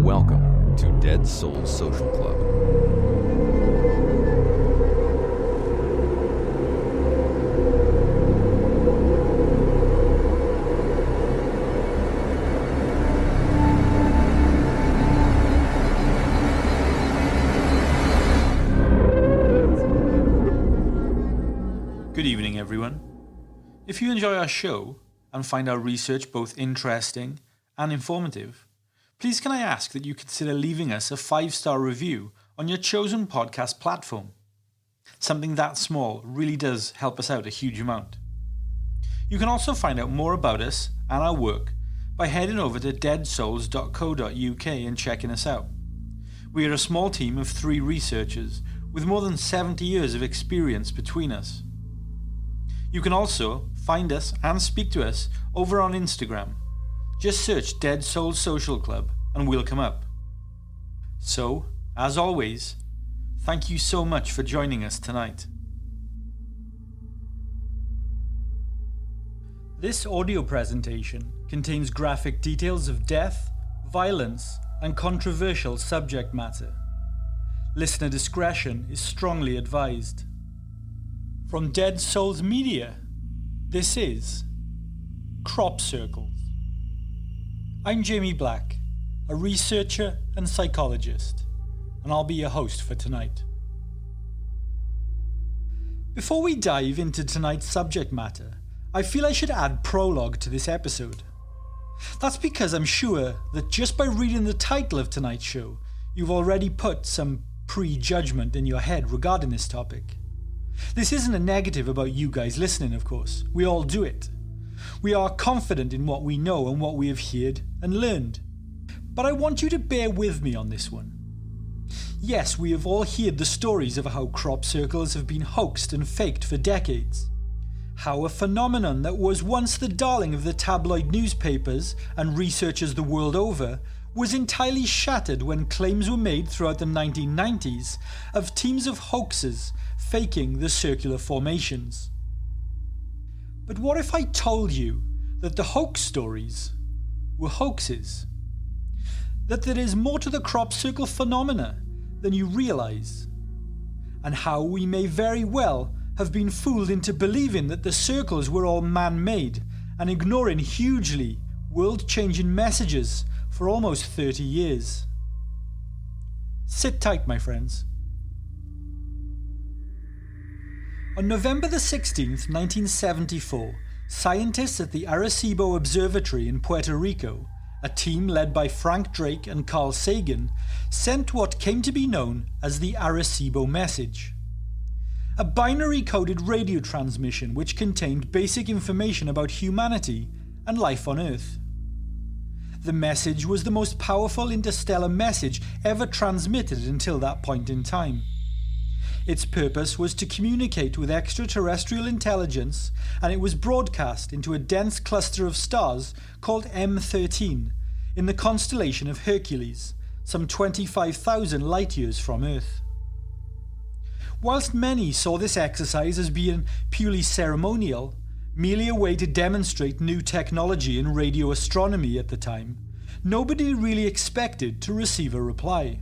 Welcome to Dead Souls Social Club. Good evening, everyone. If you enjoy our show and find our research both interesting and informative, please can I ask that you consider leaving us a 5-star review on your chosen podcast platform. Something that small really does help us out a huge amount. You can also find out more about us and our work by heading over to deadsouls.co.uk and checking us out. We are a small team of 3 researchers with more than 70 years of experience between us. You can also find us and speak to us over on Instagram. Just search Dead Souls Social Club and we'll come up. So, as always, thank you so much for joining us tonight. This audio presentation contains graphic details of death, violence, and controversial subject matter. Listener discretion is strongly advised. From Dead Souls Media, this is Crop Circles. I'm Jamie Black, a researcher and psychologist, and I'll be your host for tonight. Before we dive into tonight's subject matter, I feel I should add prologue to this episode. That's because I'm sure that just by reading the title of tonight's show, you've already put some prejudgment in your head regarding this topic. This isn't a negative about you guys listening, of course. We all do it. We are confident in what we know and what we have heard and learned. But I want you to bear with me on this one. Yes, we have all heard the stories of how crop circles have been hoaxed and faked for decades. How a phenomenon that was once the darling of the tabloid newspapers and researchers the world over was entirely shattered when claims were made throughout the 1990s of teams of hoaxers faking the circular formations. But what if I told you that the hoax stories were hoaxes? That there is more to the crop circle phenomena than you realise? And how we may very well have been fooled into believing that the circles were all man-made and ignoring hugely world-changing messages for almost 30 years. Sit tight, my friends. On November the 16th, 1974, scientists at the Arecibo Observatory in Puerto Rico, a team led by Frank Drake and Carl Sagan, sent what came to be known as the Arecibo message. A binary-coded radio transmission which contained basic information about humanity and life on Earth. The message was the most powerful interstellar message ever transmitted until that point in time. Its purpose was to communicate with extraterrestrial intelligence, and it was broadcast into a dense cluster of stars called M13 in the constellation of Hercules, some 25,000 light-years from Earth. Whilst many saw this exercise as being purely ceremonial, merely a way to demonstrate new technology in radio astronomy at the time, nobody really expected to receive a reply.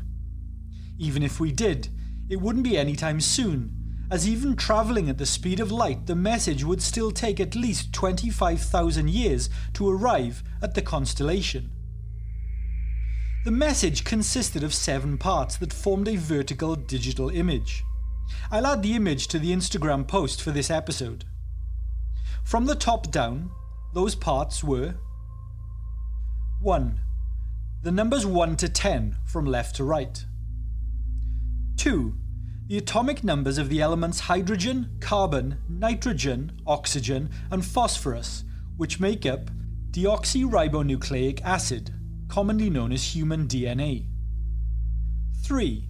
Even if we did, it wouldn't be anytime soon, as even travelling at the speed of light, the message would still take at least 25,000 years to arrive at the constellation. The message consisted of 7 parts that formed a vertical digital image. I'll add the image to the Instagram post for this episode. From the top down, those parts were 1. The numbers 1 to 10 from left to right. 2. The atomic numbers of the elements hydrogen, carbon, nitrogen, oxygen, and phosphorus, which make up deoxyribonucleic acid, commonly known as human DNA. 3.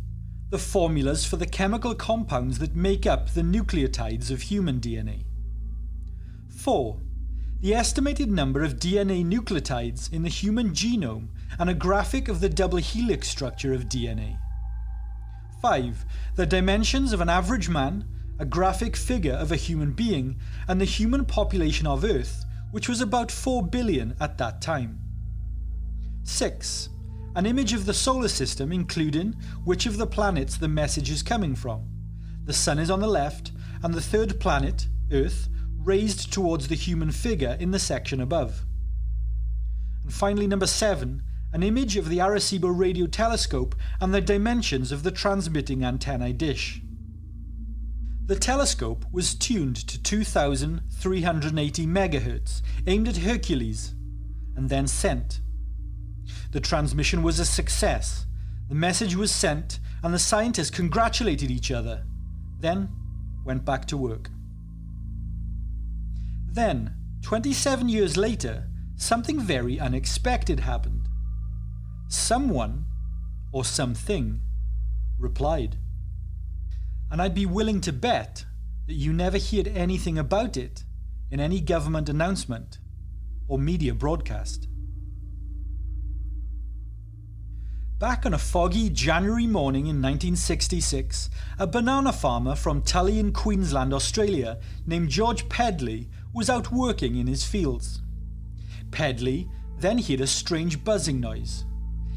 The formulas for the chemical compounds that make up the nucleotides of human DNA. 4. The estimated number of DNA nucleotides in the human genome and a graphic of the double helix structure of DNA. 5. The dimensions of an average man, a graphic figure of a human being, and the human population of Earth, which was about 4 billion at that time. 6. an image of the solar system including which of the planets the message is coming from. The Sun is on the left, and the third planet, Earth, raised towards the human figure in the section above. And finally, number 7, an image of the Arecibo radio telescope and the dimensions of the transmitting antennae dish. The telescope was tuned to 2,380 MHz, aimed at Hercules, and then sent. The transmission was a success. The message was sent, and the scientists congratulated each other, then went back to work. Then, 27 years later, something very unexpected happened. Someone, or something, replied. And I'd be willing to bet that you never heard anything about it in any government announcement or media broadcast. Back on a foggy January morning in 1966, a banana farmer from Tully in Queensland, Australia, named George Pedley, was out working in his fields. Pedley then heard a strange buzzing noise.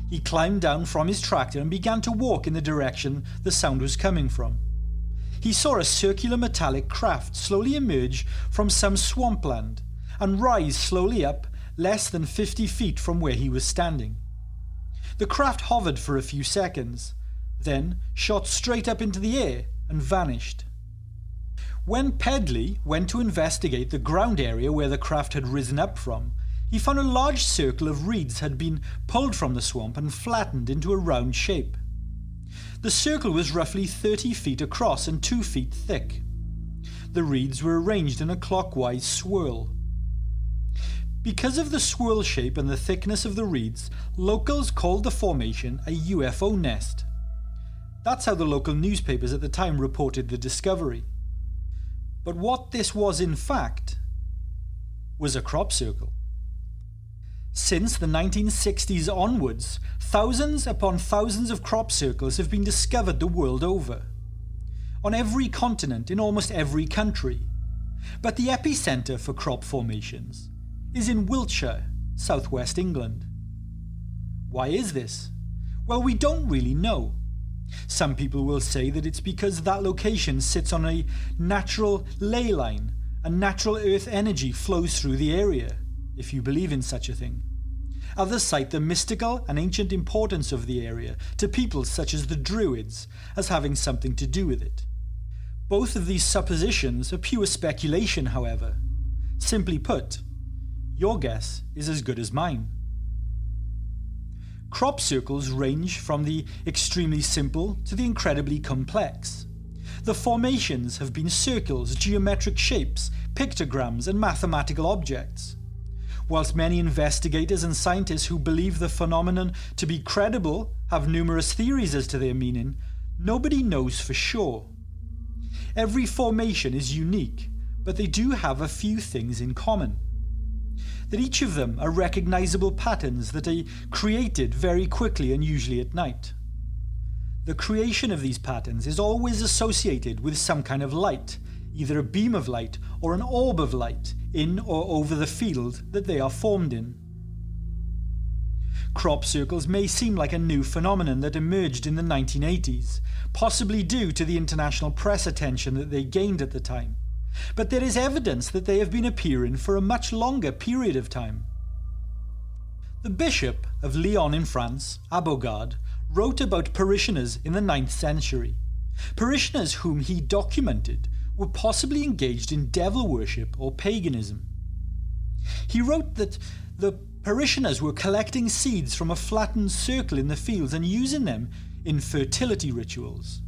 He climbed down from his tractor and began to walk in the direction the sound was coming from. He saw a circular metallic craft slowly emerge from some swampland and rise slowly up less than 50 feet from where he was standing. The craft hovered for a few seconds, then shot straight up into the air and vanished. When Pedley went to investigate the ground area where the craft had risen up from, he found a large circle of reeds had been pulled from the swamp and flattened into a round shape. The circle was roughly 30 feet across and 2 feet thick. The reeds were arranged in a clockwise swirl. Because of the swirl shape and the thickness of the reeds, locals called the formation a UFO nest. That's how the local newspapers at the time reported the discovery. But what this was in fact was a crop circle. Since the 1960s onwards, thousands upon thousands of crop circles have been discovered the world over, on every continent in almost every country. But the epicenter for crop formations is in Wiltshire, southwest England. Why is this? Well, we don't really know. Some people will say that it's because that location sits on a natural ley line and natural earth energy flows through the area, if you believe in such a thing. Others cite the mystical and ancient importance of the area to peoples such as the Druids as having something to do with it. Both of these suppositions are pure speculation, however. Simply put, your guess is as good as mine. Crop circles range from the extremely simple to the incredibly complex. The formations have been circles, geometric shapes, pictograms, and mathematical objects. Whilst many investigators and scientists who believe the phenomenon to be credible have numerous theories as to their meaning, nobody knows for sure. Every formation is unique, but they do have a few things in common. That each of them are recognizable patterns that are created very quickly and usually at night. The creation of these patterns is always associated with some kind of light, either a beam of light or an orb of light in or over the field that they are formed in. Crop circles may seem like a new phenomenon that emerged in the 1980s, possibly due to the international press attention that they gained at the time. But there is evidence that they have been appearing for a much longer period of time. The Bishop of Lyon in France, Abogard, wrote about parishioners in the 9th century. Parishioners whom he documented were possibly engaged in devil worship or paganism. He wrote that the parishioners were collecting seeds from a flattened circle in the fields and using them in fertility rituals.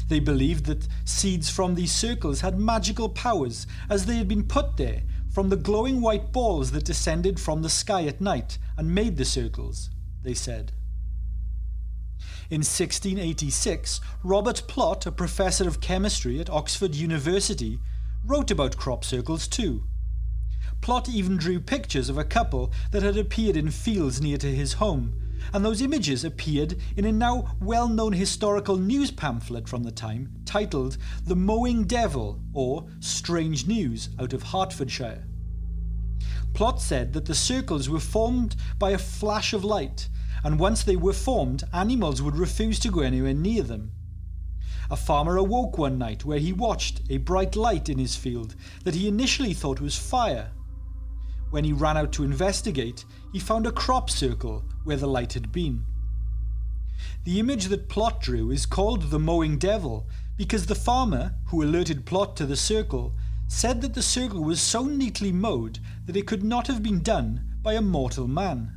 They believed that seeds from these circles had magical powers as they had been put there from the glowing white balls that descended from the sky at night and made the circles, they said. In 1686, Robert Plot, a professor of chemistry at Oxford University, wrote about crop circles too. Plot even drew pictures of a couple that had appeared in fields near to his home, and those images appeared in a now well-known historical news pamphlet from the time titled The Mowing Devil, or Strange News, out of Hertfordshire. Plot said that the circles were formed by a flash of light, and once they were formed, animals would refuse to go anywhere near them. A farmer awoke one night where he watched a bright light in his field that he initially thought was fire. When he ran out to investigate, he found a crop circle where the light had been. The image that Plot drew is called the mowing devil because the farmer, who alerted Plot to the circle, said that the circle was so neatly mowed that it could not have been done by a mortal man.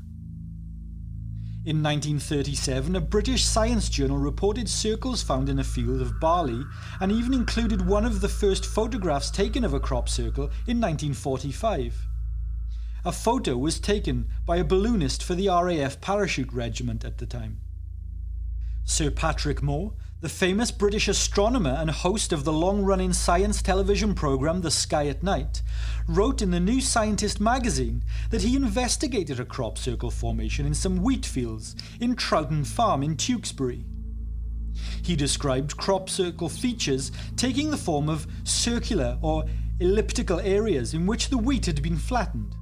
In 1937, a British science journal reported circles found in a field of barley and even included one of the first photographs taken of a crop circle in 1945. A photo was taken by a balloonist for the RAF Parachute Regiment at the time. Sir Patrick Moore, the famous British astronomer and host of the long-running science television programme The Sky at Night, wrote in the New Scientist magazine that he investigated a crop circle formation in some wheat fields in Troughton Farm in Tewkesbury. He described crop circle features taking the form of circular or elliptical areas in which the wheat had been flattened.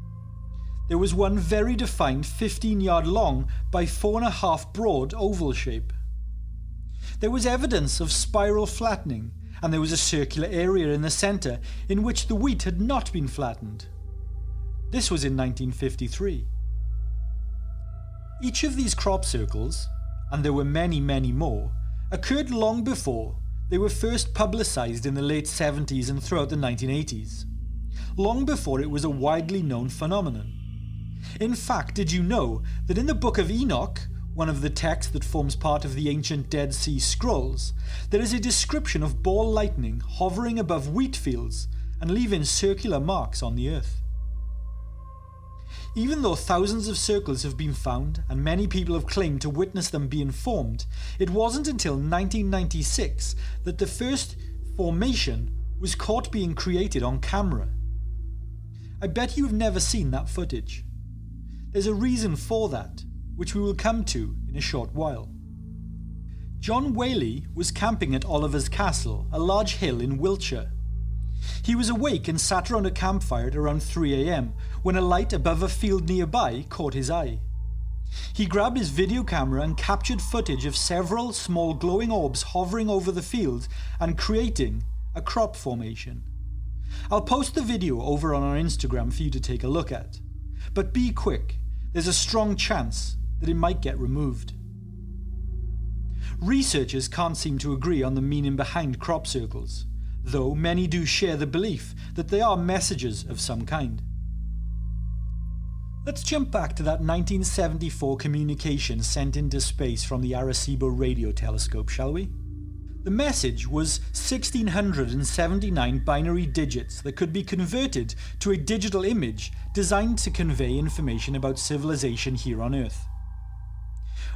There was one very defined 15-yard long by 4.5 broad oval shape. There was evidence of spiral flattening, and there was a circular area in the centre in which the wheat had not been flattened. This was in 1953. Each of these crop circles, and there were many, many more, occurred long before they were first publicised in the late 70s and throughout the 1980s, long before it was a widely known phenomenon. In fact, did you know that in the Book of Enoch, one of the texts that forms part of the ancient Dead Sea Scrolls, there is a description of ball lightning hovering above wheat fields and leaving circular marks on the earth. Even though thousands of circles have been found and many people have claimed to witness them being formed, it wasn't until 1996 that the first formation was caught being created on camera. I bet you've never seen that footage. There's a reason for that, which we will come to in a short while. John Whaley was camping at Oliver's Castle, a large hill in Wiltshire. He was awake and sat around a campfire at around 3 a.m. when a light above a field nearby caught his eye. He grabbed his video camera and captured footage of several small glowing orbs hovering over the field and creating a crop formation. I'll post the video over on our Instagram for you to take a look at. But be quick, there's a strong chance that it might get removed. Researchers can't seem to agree on the meaning behind crop circles, though many do share the belief that they are messages of some kind. Let's jump back to that 1974 communication sent into space from the Arecibo radio telescope, shall we? The message was 1679 binary digits that could be converted to a digital image designed to convey information about civilization here on Earth.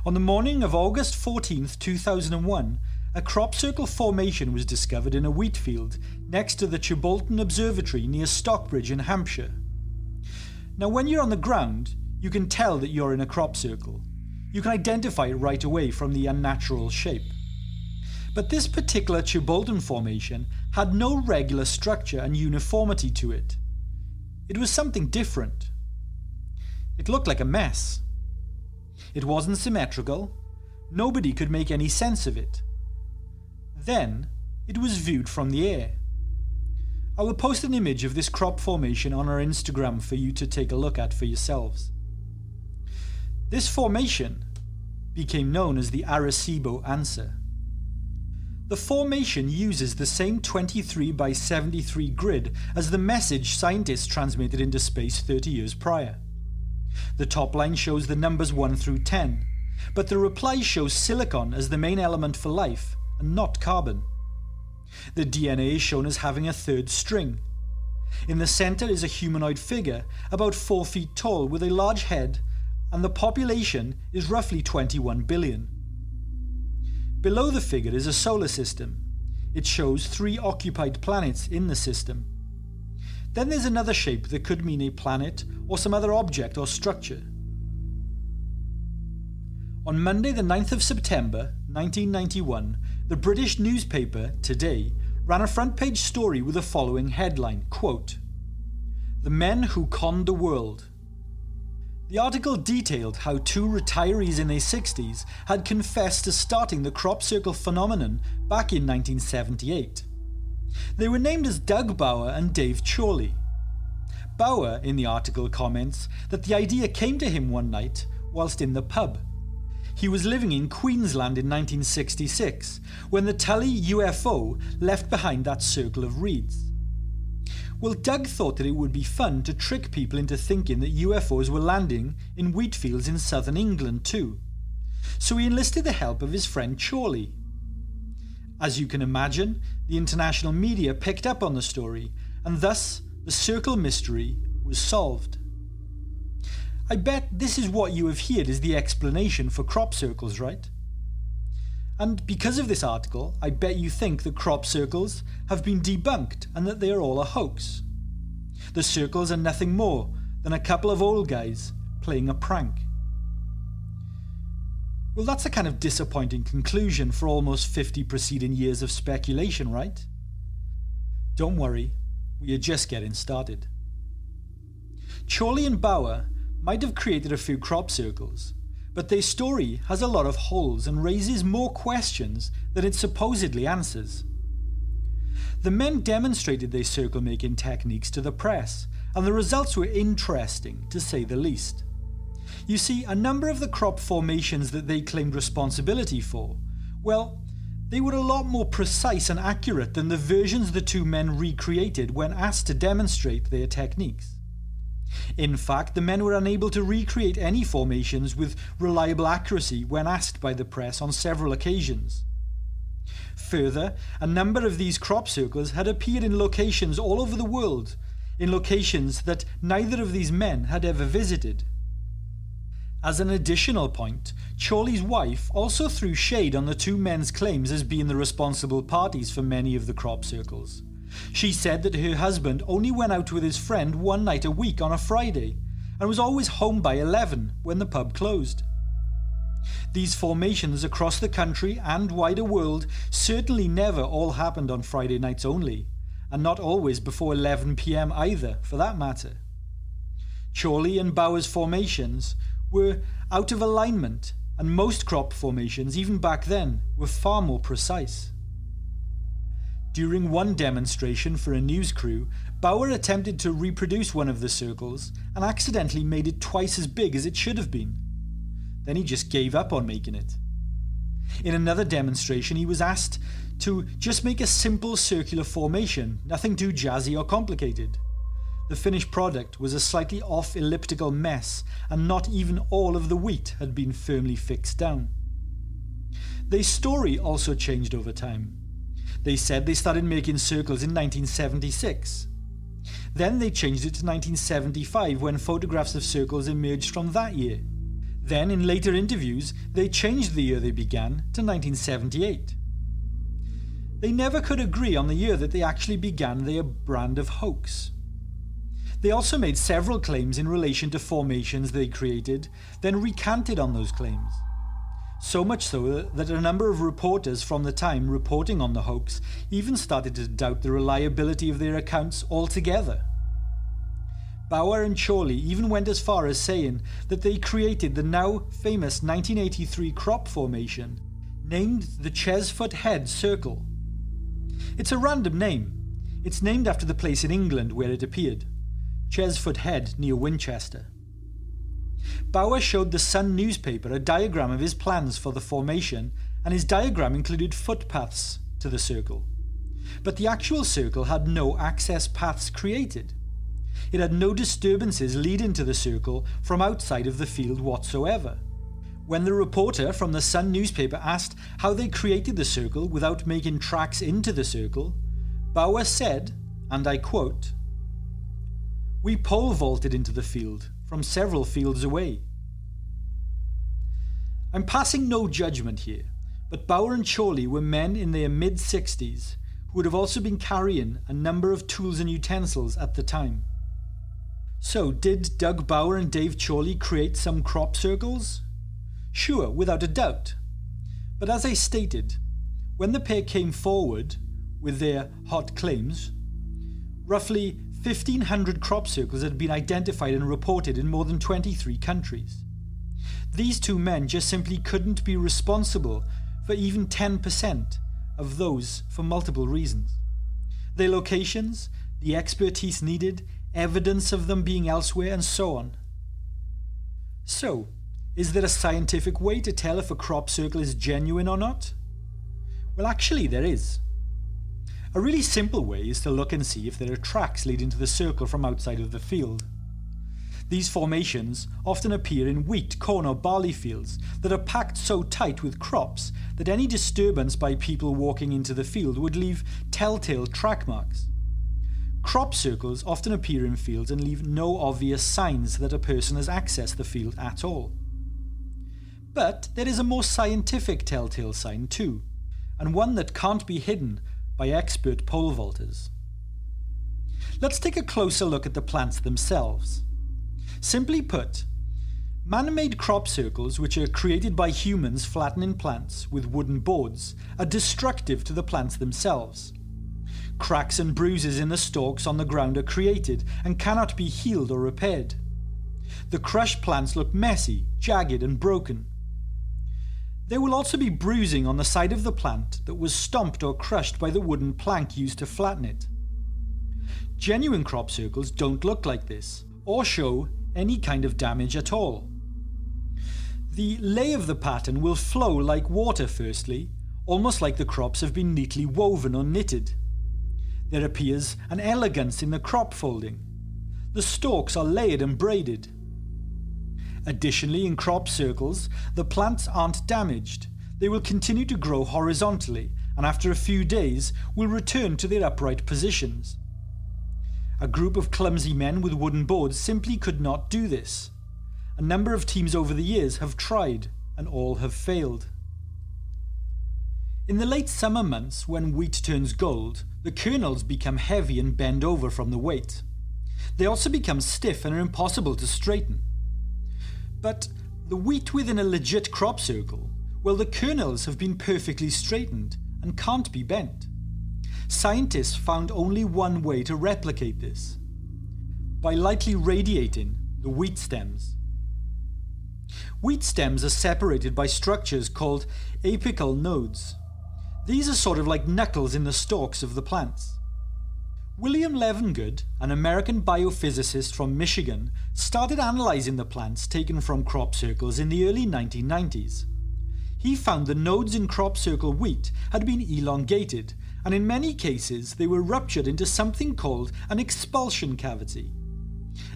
On the morning of August 14th, 2001, a crop circle formation was discovered in a wheat field next to the Chilbolton Observatory near Stockbridge in Hampshire. Now, when you're on the ground, you can tell that you're in a crop circle. You can identify it right away from the unnatural shape. But this particular Chilbolton formation had no regular structure and uniformity to it. It was something different. It looked like a mess. It wasn't symmetrical. Nobody could make any sense of it. Then, it was viewed from the air. I will post an image of this crop formation on our Instagram for you to take a look at for yourselves. This formation became known as the Arecibo Answer. The formation uses the same 23 by 73 grid as the message scientists transmitted into space 30 years prior. The top line shows the numbers 1 through 10, but the reply shows silicon as the main element for life, and not carbon. The DNA is shown as having a third string. In the centre is a humanoid figure, about 4 feet tall with a large head, and the population is roughly 21 billion. Below the figure is a solar system. It shows 3 occupied planets in the system. Then there's another shape that could mean a planet or some other object or structure. On Monday the 9th of September 1991, the British newspaper Today ran a front-page story with the following headline, quote, "The Men Who Conned the World." The article detailed how two retirees in their 60s had confessed to starting the crop circle phenomenon back in 1978. They were named as Doug Bauer and Dave Chorley. Bauer, in the article, comments that the idea came to him one night whilst in the pub. He was living in Queensland in 1966 when the Tully UFO left behind that circle of reeds. Well, Doug thought that it would be fun to trick people into thinking that UFOs were landing in wheat fields in southern England too. So he enlisted the help of his friend Chorley. As you can imagine, the international media picked up on the story, and thus the circle mystery was solved. I bet this is what you have heard as the explanation for crop circles, right? And because of this article, I bet you think that crop circles have been debunked and that they are all a hoax. The circles are nothing more than a couple of old guys playing a prank. Well, that's a kind of disappointing conclusion for almost 50 preceding years of speculation, right? Don't worry, we are just getting started. Chorley and Bauer might have created a few crop circles, but their story has a lot of holes and raises more questions than it supposedly answers. The men demonstrated their circle making techniques to the press, and the results were interesting to say the least. You see, a number of the crop formations that they claimed responsibility for, well, they were a lot more precise and accurate than the versions the two men recreated when asked to demonstrate their techniques. In fact, the men were unable to recreate any formations with reliable accuracy when asked by the press on several occasions. Further, a number of these crop circles had appeared in locations all over the world, in locations that neither of these men had ever visited. As an additional point, Chorley's wife also threw shade on the two men's claims as being the responsible parties for many of the crop circles. She said that her husband only went out with his friend one night a week on a Friday and was always home by 11 when the pub closed. These formations across the country and wider world certainly never all happened on Friday nights only, and not always before 11 p.m. either, for that matter. Chorley and Bauer's formations were out of alignment, and most crop formations, even back then, were far more precise. During one demonstration for a news crew, Bauer attempted to reproduce one of the circles and accidentally made it twice as big as it should have been. Then he just gave up on making it. In another demonstration, he was asked to just make a simple circular formation, nothing too jazzy or complicated. The finished product was a slightly off elliptical mess, and not even all of the wheat had been firmly fixed down. Their story also changed over time. They said they started making circles in 1976. Then they changed it to 1975 when photographs of circles emerged from that year. Then in later interviews, they changed the year they began to 1978. They never could agree on the year that they actually began their brand of hoax. They also made several claims in relation to formations they created, then recanted on those claims. So much so that a number of reporters from the time reporting on the hoax even started to doubt the reliability of their accounts altogether. Bauer and Chorley even went as far as saying that they created the now famous 1983 crop formation, named the Chesfoot Head Circle. It's a random name. It's named after the place in England where it appeared, Chesfoot Head near Winchester. Bauer showed the Sun newspaper a diagram of his plans for the formation, and his diagram included footpaths to the circle. But the actual circle had no access paths created. It had no disturbances leading to the circle from outside of the field whatsoever. When the reporter from the Sun newspaper asked how they created the circle without making tracks into the circle, Bauer said, and I quote, "We pole vaulted into the field from several fields away." I'm passing no judgment here, but Bauer and Chorley were men in their mid-60s who would have also been carrying a number of tools and utensils at the time. So, did Doug Bauer and Dave Chorley create some crop circles? Sure, without a doubt. But as I stated, when the pair came forward with their hot claims, roughly 1,500 crop circles had been identified and reported in more than 23 countries. These two men just simply couldn't be responsible for even 10% of those for multiple reasons. Their locations, the expertise needed, evidence of them being elsewhere, and so on. So, is there a scientific way to tell if a crop circle is genuine or not? Well, actually there is. A really simple way is to look and see if there are tracks leading to the circle from outside of the field. These formations often appear in wheat, corn or barley fields that are packed so tight with crops that any disturbance by people walking into the field would leave telltale track marks. Crop circles often appear in fields and leave no obvious signs that a person has accessed the field at all. But there is a more scientific telltale sign too, and one that can't be hidden by expert pole vaulters. Let's take a closer look at the plants themselves. Simply put, man-made crop circles, which are created by humans flattening plants with wooden boards, are destructive to the plants themselves. Cracks and bruises in the stalks on the ground are created and cannot be healed or repaired. The crushed plants look messy, jagged and broken. There will also be bruising on the side of the plant that was stomped or crushed by the wooden plank used to flatten it. Genuine crop circles don't look like this, or show any kind of damage at all. The lay of the pattern will flow like water firstly, almost like the crops have been neatly woven or knitted. There appears an elegance in the crop folding. The stalks are layered and braided. Additionally, in crop circles, the plants aren't damaged. They will continue to grow horizontally and after a few days will return to their upright positions. A group of clumsy men with wooden boards simply could not do this. A number of teams over the years have tried and all have failed. In the late summer months, when wheat turns gold, the kernels become heavy and bend over from the weight. They also become stiff and are impossible to straighten. But the wheat within a legit crop circle, well, the kernels have been perfectly straightened and can't be bent. Scientists found only one way to replicate this: by lightly radiating the wheat stems. Wheat stems are separated by structures called apical nodes. These are sort of like knuckles in the stalks of the plants. William Levengood, an American biophysicist from Michigan, started analysing the plants taken from crop circles in the early 1990s. He found the nodes in crop circle wheat had been elongated, and in many cases they were ruptured into something called an expulsion cavity.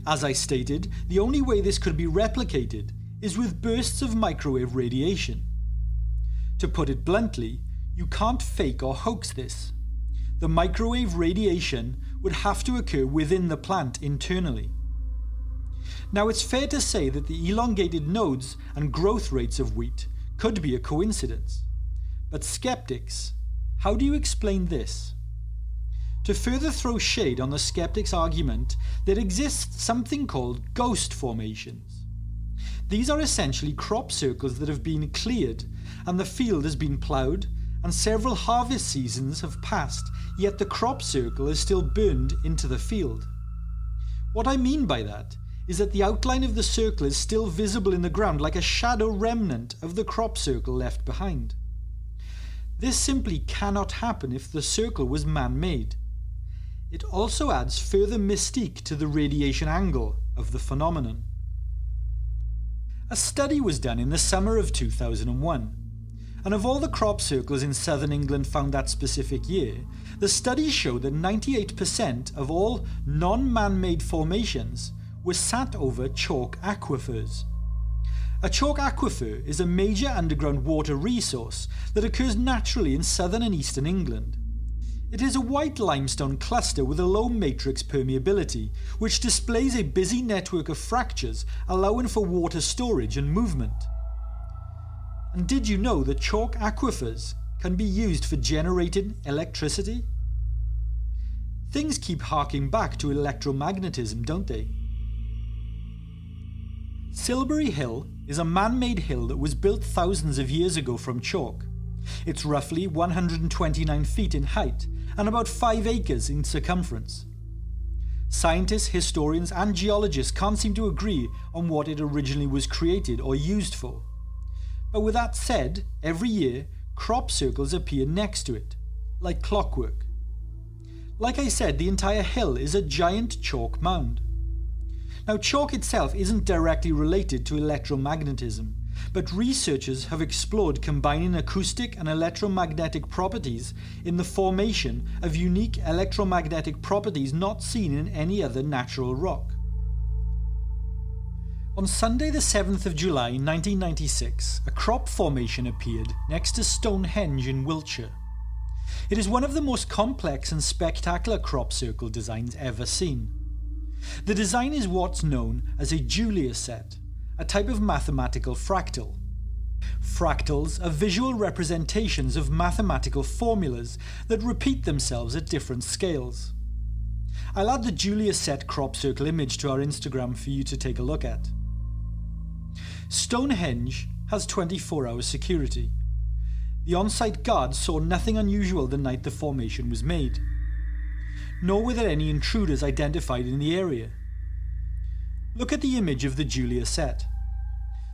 As I stated, the only way this could be replicated is with bursts of microwave radiation. To put it bluntly, you can't fake or hoax this. The microwave radiation would have to occur within the plant internally. Now, it's fair to say that the elongated nodes and growth rates of wheat could be a coincidence. But skeptics, how do you explain this? To further throw shade on the skeptics' argument, there exists something called ghost formations. These are essentially crop circles that have been cleared and the field has been ploughed and several harvest seasons have passed, yet the crop circle is still burned into the field. What I mean by that is that the outline of the circle is still visible in the ground like a shadow remnant of the crop circle left behind. This simply cannot happen if the circle was man-made. It also adds further mystique to the radiation angle of the phenomenon. A study was done in the summer of 2001. And of all the crop circles in southern England found that specific year, the study showed that 98% of all non-man-made formations were sat over chalk aquifers. A chalk aquifer is a major underground water resource that occurs naturally in southern and eastern England. It is a white limestone cluster with a low matrix permeability, which displays a busy network of fractures allowing for water storage and movement. And did you know that chalk aquifers can be used for generating electricity? Things keep harking back to electromagnetism, don't they? Silbury Hill is a man-made hill that was built thousands of years ago from chalk. It's roughly 129 feet in height and about 5 acres in circumference. Scientists, historians, and geologists can't seem to agree on what it originally was created or used for. But with that said, every year, crop circles appear next to it, like clockwork. Like I said, the entire hill is a giant chalk mound. Now, chalk itself isn't directly related to electromagnetism, but researchers have explored combining acoustic and electromagnetic properties in the formation of unique electromagnetic properties not seen in any other natural rock. On Sunday the 7th of July 1996, a crop formation appeared next to Stonehenge in Wiltshire. It is one of the most complex and spectacular crop circle designs ever seen. The design is what's known as a Julia set, a type of mathematical fractal. Fractals are visual representations of mathematical formulas that repeat themselves at different scales. I'll add the Julia set crop circle image to our Instagram for you to take a look at. Stonehenge has 24-hour security. The on-site guards saw nothing unusual the night the formation was made, nor were there any intruders identified in the area. Look at the image of the Julia set.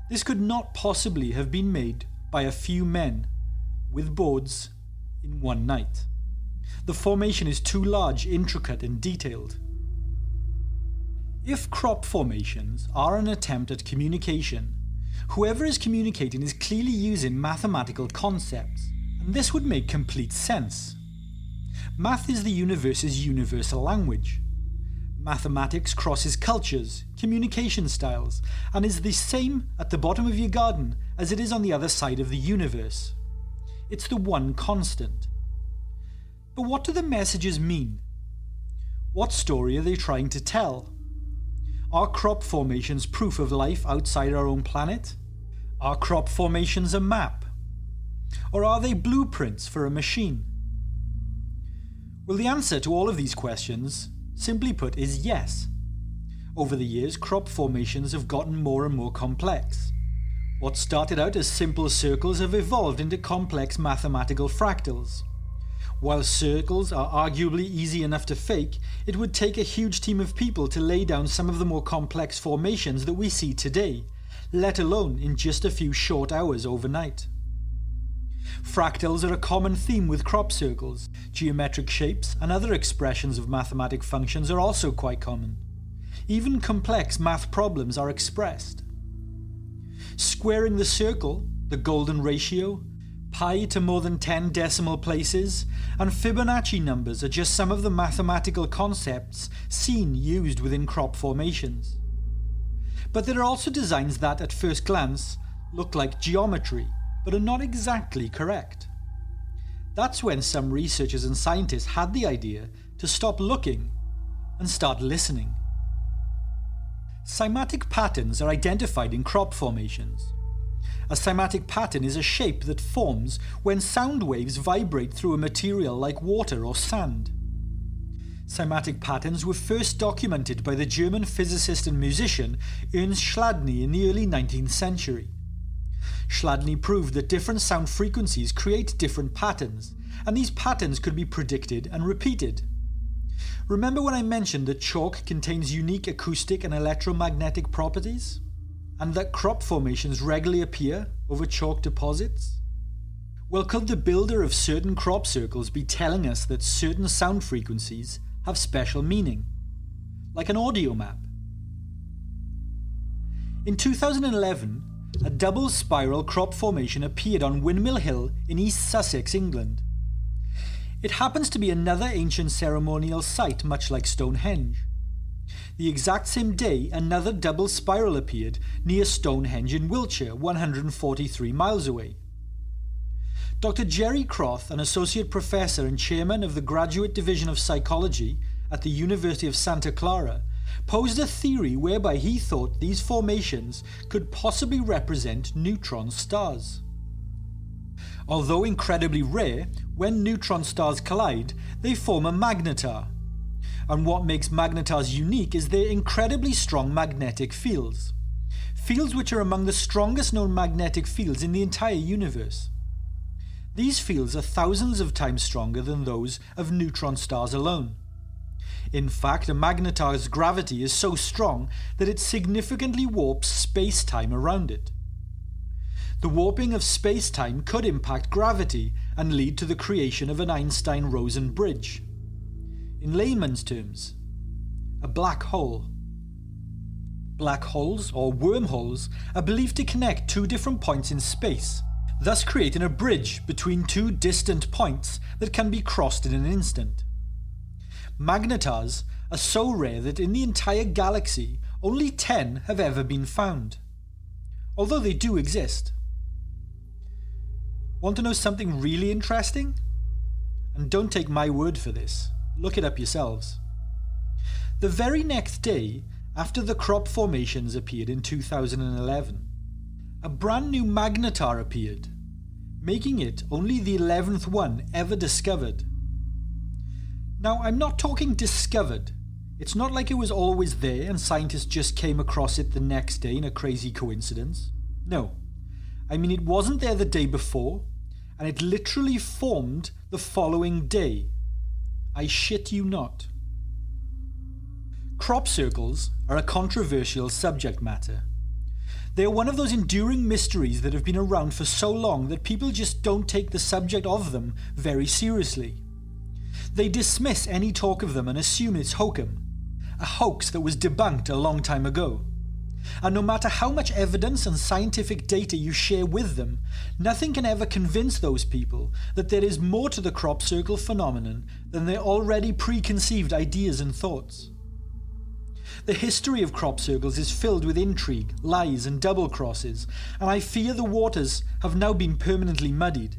This could not possibly have been made by a few men with boards in one night. The formation is too large, intricate, and detailed. If crop formations are an attempt at communication, whoever is communicating is clearly using mathematical concepts, and this would make complete sense. Math is the universe's universal language. Mathematics crosses cultures, communication styles, and is the same at the bottom of your garden as it is on the other side of the universe. It's the one constant. But what do the messages mean? What story are they trying to tell? Are crop formations proof of life outside our own planet? Are crop formations a map? Or are they blueprints for a machine? Well, the answer to all of these questions, simply put, is yes. Over the years, crop formations have gotten more and more complex. What started out as simple circles have evolved into complex mathematical fractals. While circles are arguably easy enough to fake, it would take a huge team of people to lay down some of the more complex formations that we see today, let alone in just a few short hours overnight. Fractals are a common theme with crop circles. Geometric shapes and other expressions of mathematic functions are also quite common. Even complex math problems are expressed. Squaring the circle, the golden ratio, pi to more than 10 decimal places, and Fibonacci numbers are just some of the mathematical concepts seen used within crop formations. But there are also designs that, at first glance, look like geometry, but are not exactly correct. That's when some researchers and scientists had the idea to stop looking and start listening. Cymatic patterns are identified in crop formations. A cymatic pattern is a shape that forms when sound waves vibrate through a material like water or sand. Cymatic patterns were first documented by the German physicist and musician Ernst Chladni in the early 19th century. Chladni proved that different sound frequencies create different patterns, and these patterns could be predicted and repeated. Remember when I mentioned that chalk contains unique acoustic and electromagnetic properties? And that crop formations regularly appear over chalk deposits? Well, could the builder of certain crop circles be telling us that certain sound frequencies have special meaning, like an audio map? In 2011, a double spiral crop formation appeared on Windmill Hill in East Sussex, England. It happens to be another ancient ceremonial site, much like Stonehenge. The exact same day, another double spiral appeared near Stonehenge in Wiltshire, 143 miles away. Dr. Jerry Croth, an associate professor and chairman of the Graduate Division of Psychology at the University of Santa Clara, posed a theory whereby he thought these formations could possibly represent neutron stars. Although incredibly rare, when neutron stars collide, they form a magnetar. And what makes magnetars unique is their incredibly strong magnetic fields. Fields which are among the strongest known magnetic fields in the entire universe. These fields are thousands of times stronger than those of neutron stars alone. In fact, a magnetar's gravity is so strong that it significantly warps space-time around it. The warping of space-time could impact gravity and lead to the creation of an Einstein-Rosen bridge. In layman's terms, a black hole. Black holes, or wormholes, are believed to connect two different points in space, thus creating a bridge between two distant points that can be crossed in an instant. Magnetars are so rare that in the entire galaxy, only 10 have ever been found, although they do exist. Want to know something really interesting? And don't take my word for this, look it up yourselves. The very next day, after the crop formations appeared in 2011, a brand new magnetar appeared, making it only the 11th one ever discovered. Now, I'm not talking discovered. It's not like it was always there and scientists just came across it the next day in a crazy coincidence. No, I mean it wasn't there the day before, and it literally formed the following day. I shit you not. Crop circles are a controversial subject matter. They are one of those enduring mysteries that have been around for so long that people just don't take the subject of them very seriously. They dismiss any talk of them and assume it's hokum, a hoax that was debunked a long time ago. And no matter how much evidence and scientific data you share with them, nothing can ever convince those people that there is more to the crop circle phenomenon than their already preconceived ideas and thoughts. The history of crop circles is filled with intrigue, lies and double crosses, and I fear the waters have now been permanently muddied.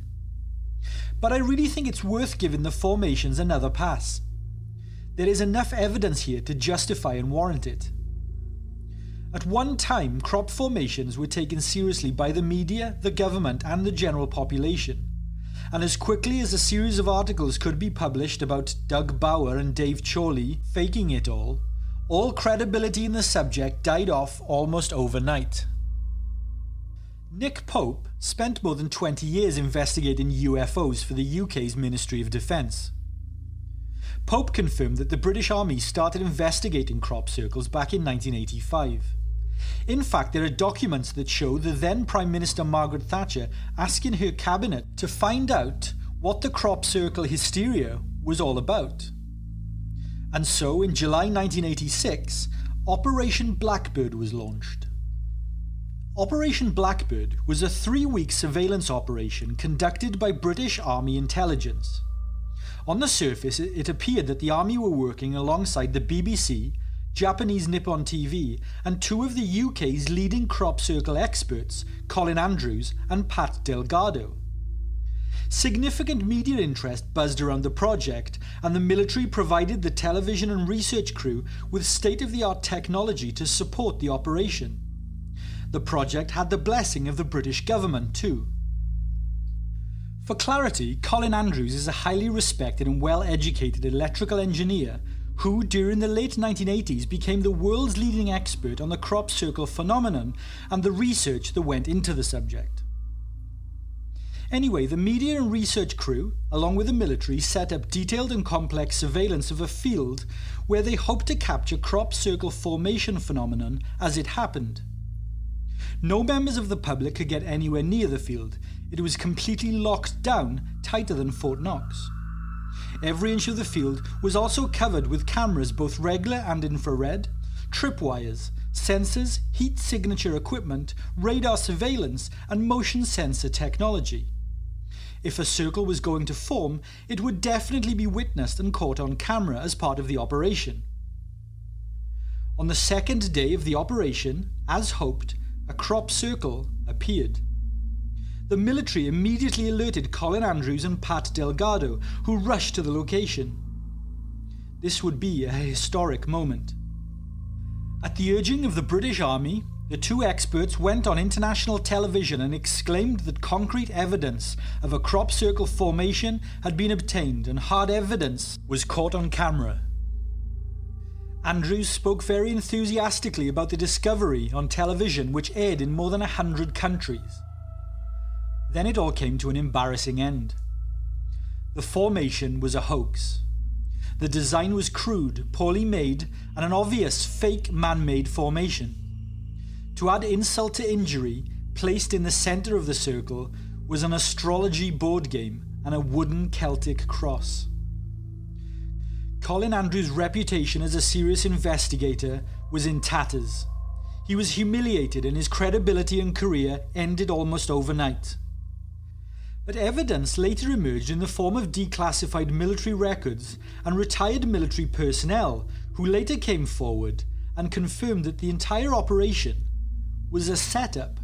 But I really think it's worth giving the formations another pass. There is enough evidence here to justify and warrant it. At one time, crop formations were taken seriously by the media, the government and the general population. And as quickly as a series of articles could be published about Doug Bauer and Dave Chorley faking it all credibility in the subject died off almost overnight. Nick Pope spent more than 20 years investigating UFOs for the UK's Ministry of Defence. Pope confirmed that the British Army started investigating crop circles back in 1985. In fact, there are documents that show the then Prime Minister Margaret Thatcher asking her cabinet to find out what the crop circle hysteria was all about. And so, in July 1986, Operation Blackbird was launched. Operation Blackbird was a 3-week surveillance operation conducted by British Army intelligence. On the surface, it appeared that the Army were working alongside the BBC, Japanese Nippon TV, and two of the UK's leading crop circle experts, Colin Andrews and Pat Delgado. Significant media interest buzzed around the project, and the military provided the television and research crew with state-of-the-art technology to support the operation. The project had the blessing of the British government too. For clarity, Colin Andrews is a highly respected and well-educated electrical engineer who, during the late 1980s, became the world's leading expert on the crop circle phenomenon and the research that went into the subject. Anyway, the media and research crew, along with the military, set up detailed and complex surveillance of a field where they hoped to capture crop circle formation phenomenon as it happened. No members of the public could get anywhere near the field. It was completely locked down, tighter than Fort Knox. Every inch of the field was also covered with cameras, both regular and infrared, tripwires, sensors, heat signature equipment, radar surveillance, and motion sensor technology. If a circle was going to form, it would definitely be witnessed and caught on camera as part of the operation. On the second day of the operation, as hoped, a crop circle appeared. The military immediately alerted Colin Andrews and Pat Delgado, who rushed to the location. This would be a historic moment. At the urging of the British Army, the two experts went on international television and exclaimed that concrete evidence of a crop circle formation had been obtained and hard evidence was caught on camera. Andrews spoke very enthusiastically about the discovery on television, which aired in more than 100 countries. Then it all came to an embarrassing end. The formation was a hoax. The design was crude, poorly made, and an obvious fake man-made formation. To add insult to injury, placed in the centre of the circle was an astrology board game and a wooden Celtic cross. Colin Andrews' reputation as a serious investigator was in tatters. He was humiliated and his credibility and career ended almost overnight. But evidence later emerged in the form of declassified military records and retired military personnel who later came forward and confirmed that the entire operation was a setup.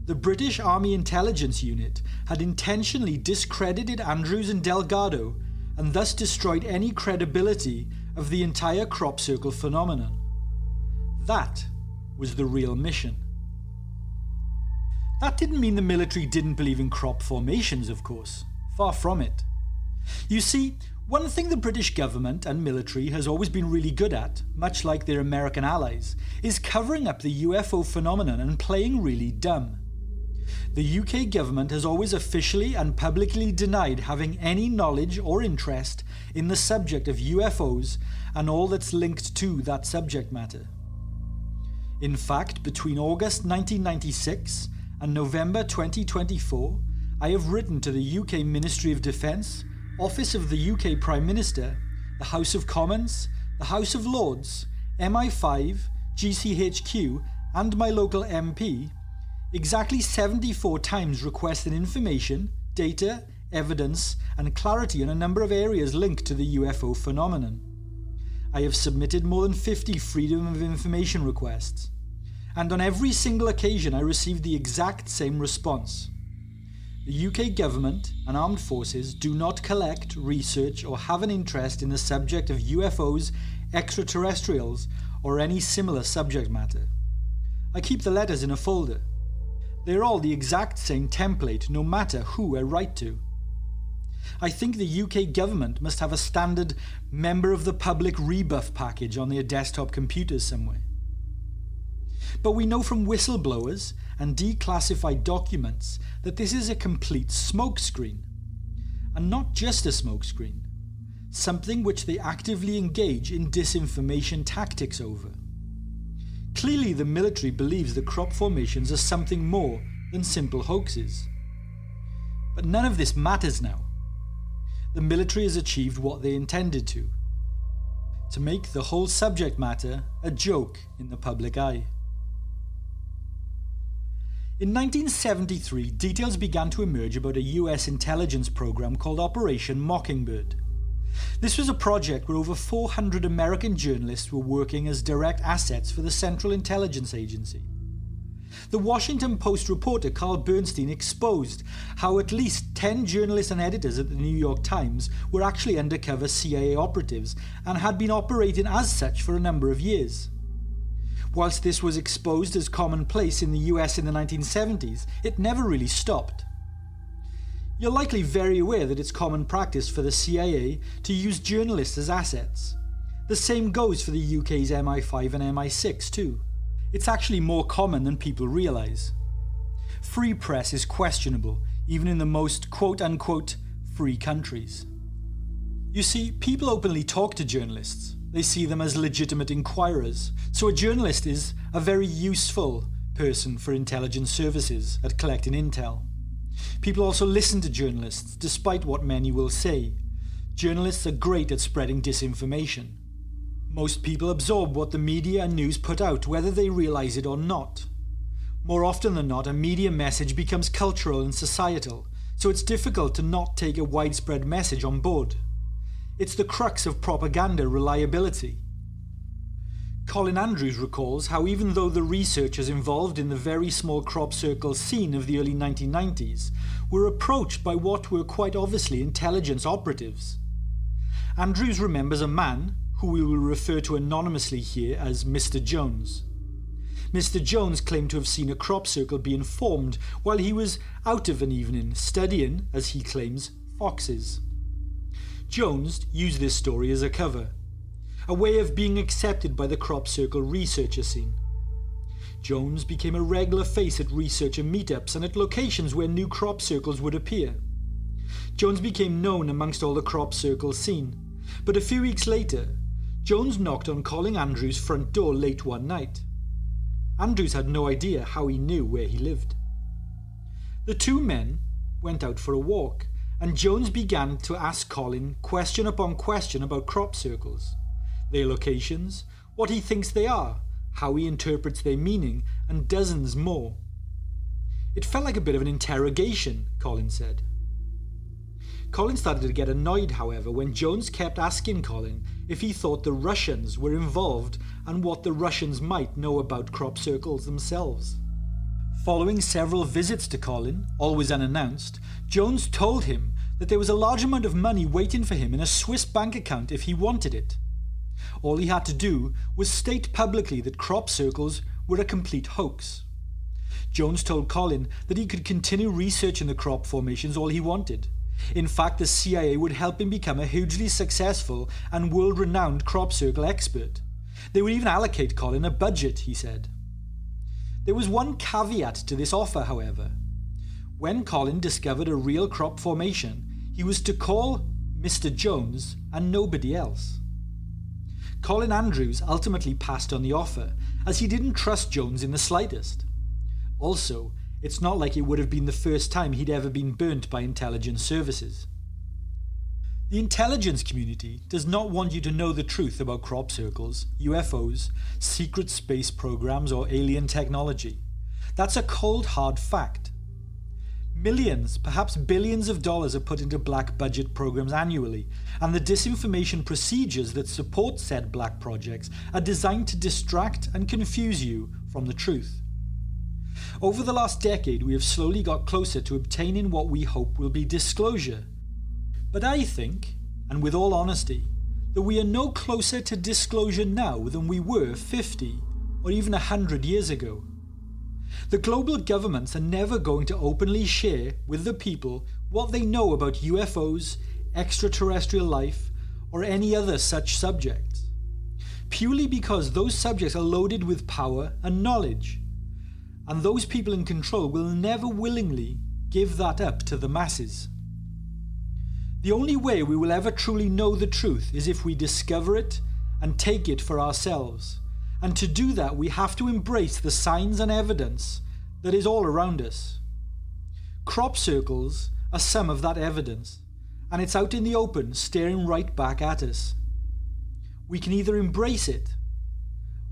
The British Army Intelligence Unit had intentionally discredited Andrews and Delgado and thus destroyed any credibility of the entire crop circle phenomenon. That was the real mission. That didn't mean the military didn't believe in crop formations, of course. Far from it. You see, one thing the British government and military has always been really good at, much like their American allies, is covering up the UFO phenomenon and playing really dumb. The UK government has always officially and publicly denied having any knowledge or interest in the subject of UFOs and all that's linked to that subject matter. In fact, between August 1996 and November 2024, I have written to the UK Ministry of Defence, Office of the UK Prime Minister, the House of Commons, the House of Lords, MI5, GCHQ and my local MP, exactly 74 times requesting information, data, evidence and clarity on a number of areas linked to the UFO phenomenon. I have submitted more than 50 Freedom of Information requests, and on every single occasion I received the exact same response. The UK government and armed forces do not collect, research or have an interest in the subject of UFOs, extraterrestrials or any similar subject matter. I keep the letters in a folder. They're all the exact same template no matter who I write to. I think the UK government must have a standard member of the public rebuff package on their desktop computers somewhere. But we know from whistleblowers and declassified documents that this is a complete smokescreen. And not just a smokescreen, something which they actively engage in disinformation tactics over. Clearly the military believes the crop formations are something more than simple hoaxes. But none of this matters now. The military has achieved what they intended to make the whole subject matter a joke in the public eye. In 1973, details began to emerge about a US intelligence program called Operation Mockingbird. This was a project where over 400 American journalists were working as direct assets for the Central Intelligence Agency. The Washington Post reporter Carl Bernstein exposed how at least 10 journalists and editors at the New York Times were actually undercover CIA operatives and had been operating as such for a number of years. Whilst this was exposed as commonplace in the US in the 1970s, it never really stopped. You're likely very aware that it's common practice for the CIA to use journalists as assets. The same goes for the UK's MI5 and MI6 too. It's actually more common than people realise. Free press is questionable, even in the most quote-unquote free countries. You see, people openly talk to journalists. They see them as legitimate inquirers. So a journalist is a very useful person for intelligence services at collecting intel. People also listen to journalists, despite what many will say. Journalists are great at spreading disinformation. Most people absorb what the media and news put out, whether they realise it or not. More often than not, a media message becomes cultural and societal, so it's difficult to not take a widespread message on board. It's the crux of propaganda reliability. Colin Andrews recalls how even though the researchers involved in the very small crop circle scene of the early 1990s were approached by what were quite obviously intelligence operatives. Andrews remembers a man, who we will refer to anonymously here as Mr. Jones. Mr. Jones claimed to have seen a crop circle being formed while he was out of an evening studying, as he claims, foxes. Jones used this story as a cover, a way of being accepted by the crop circle researcher scene. Jones became a regular face at researcher meetups and at locations where new crop circles would appear. Jones became known amongst all the crop circle scene, But a few weeks later, Jones knocked on Colin Andrews' front door late one night. Andrews had no idea how he knew where he lived. The two men went out for a walk, and Jones began to ask Colin question upon question about crop circles, their locations, what he thinks they are, how he interprets their meaning, and dozens more. It felt like a bit of an interrogation, Colin said. Colin started to get annoyed, however, when Jones kept asking Colin if he thought the Russians were involved and what the Russians might know about crop circles themselves. Following several visits to Colin, always unannounced, Jones told him that there was a large amount of money waiting for him in a Swiss bank account if he wanted it. All he had to do was state publicly that crop circles were a complete hoax. Jones told Colin that he could continue researching the crop formations all he wanted. In fact, the CIA would help him become a hugely successful and world-renowned crop circle expert. They would even allocate Colin a budget, he said. There was one caveat to this offer, however. When Colin discovered a real crop formation, he was to call Mr. Jones and nobody else. Colin Andrews ultimately passed on the offer, as he didn't trust Jones in the slightest. Also, it's not like it would have been the first time he'd ever been burnt by intelligence services. The intelligence community does not want you to know the truth about crop circles, UFOs, secret space programs, or alien technology. That's a cold, hard fact. Millions, perhaps billions of dollars are put into black budget programs annually, and the disinformation procedures that support said black projects are designed to distract and confuse you from the truth. Over the last decade, we have slowly got closer to obtaining what we hope will be disclosure. But I think, and with all honesty, that we are no closer to disclosure now than we were 50 or even 100 years ago. The global governments are never going to openly share with the people what they know about UFOs, extraterrestrial life, or any other such subjects, purely because those subjects are loaded with power and knowledge, and those people in control will never willingly give that up to the masses. The only way we will ever truly know the truth is if we discover it and take it for ourselves. And to do that, we have to embrace the signs and evidence that is all around us. Crop circles are some of that evidence, and it's out in the open, staring right back at us. We can either embrace it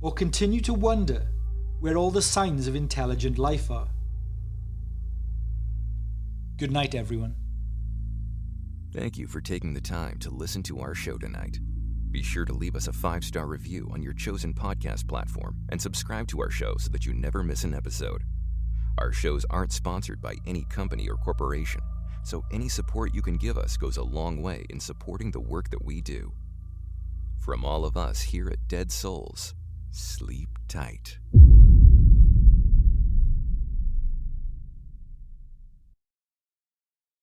or continue to wonder where all the signs of intelligent life are. Good night, everyone. Thank you for taking the time to listen to our show tonight. Be sure to leave us a 5-star review on your chosen podcast platform and subscribe to our show so that you never miss an episode. Our shows aren't sponsored by any company or corporation, so any support you can give us goes a long way in supporting the work that we do. From all of us here at Dead Souls, sleep tight.